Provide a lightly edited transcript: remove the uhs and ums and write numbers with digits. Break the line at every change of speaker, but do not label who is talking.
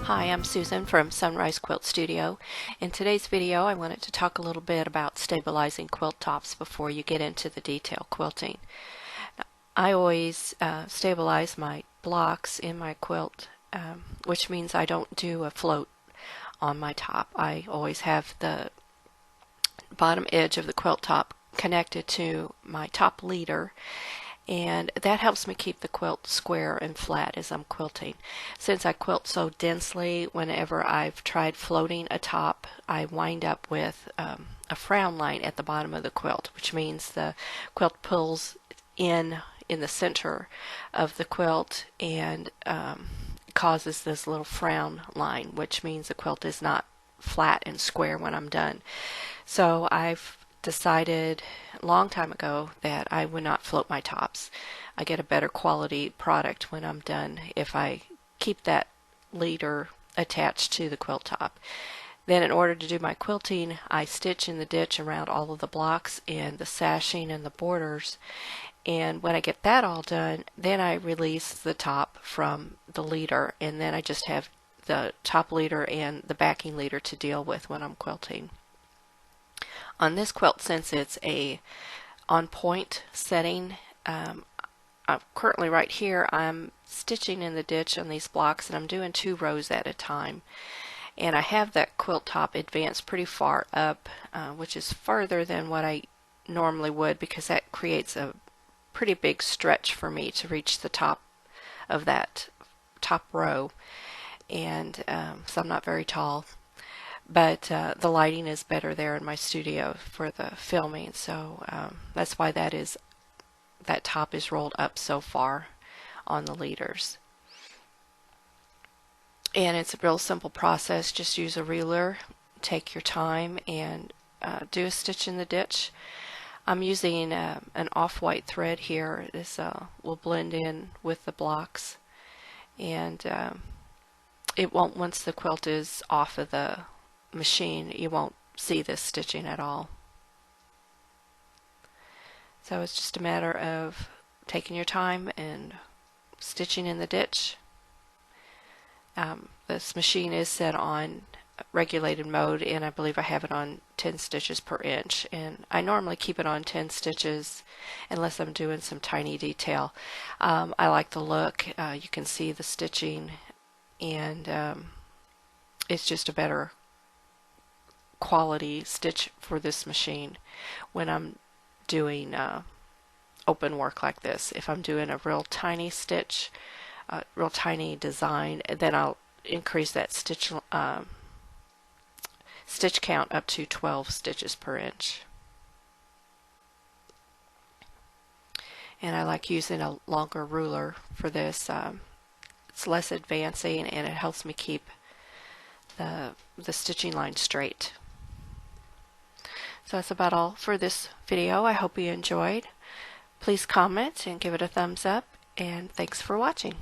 Hi, I'm Susan from Sunrise Quilt Studio. In today's video, I wanted to talk a little bit about stabilizing quilt tops before you get into the detail quilting. I always stabilize my blocks in my quilt, which means I don't do a float on my top. I always have the bottom edge of the quilt top connected to my top leader, and that helps me keep the quilt square and flat as I'm quilting. Since I quilt so densely, whenever I've tried floating a top, I wind up with a frown line at the bottom of the quilt, which means the quilt pulls in the center of the quilt and causes this little frown line, which means the quilt is not flat and square when I'm done. So I've decided a long time ago that I would not float my tops. I get a better quality product when I'm done if I keep that leader attached to the quilt top. Then in order to do my quilting, I stitch in the ditch around all of the blocks and the sashing and the borders. And when I get that all done, then I release the top from the leader, and then I just have the top leader and the backing leader to deal with when I'm quilting. On this quilt, since it's a on point setting, currently right here I'm stitching in the ditch on these blocks, and I'm doing 2 rows at a time. And I have that quilt top advanced pretty far up, which is further than what I normally would, because that creates a pretty big stretch for me to reach the top of that top row. And so I'm not very tall, but the lighting is better there in my studio for the filming, so that's why that top is rolled up so far on the leaders. And it's a real simple process. Just use a ruler, take your time, and do a stitch in the ditch. I'm using an off-white thread here. This will blend in with the blocks, and it won't, once the quilt is off of the machine, you won't see this stitching at all. So it's just a matter of taking your time and stitching in the ditch. This machine is set on regulated mode, and I believe I have it on 10 stitches per inch, and I normally keep it on 10 stitches unless I'm doing some tiny detail. I like the look. You can see the stitching, and it's just a better quality stitch for this machine when I'm doing open work like this. If I'm doing a real tiny stitch, real tiny design, then I'll increase that stitch count up to 12 stitches per inch. And I like using a longer ruler for this. It's less advancing, and it helps me keep the stitching line straight. So that's about all for this video. I hope you enjoyed. Please comment and give it a thumbs up, and thanks for watching.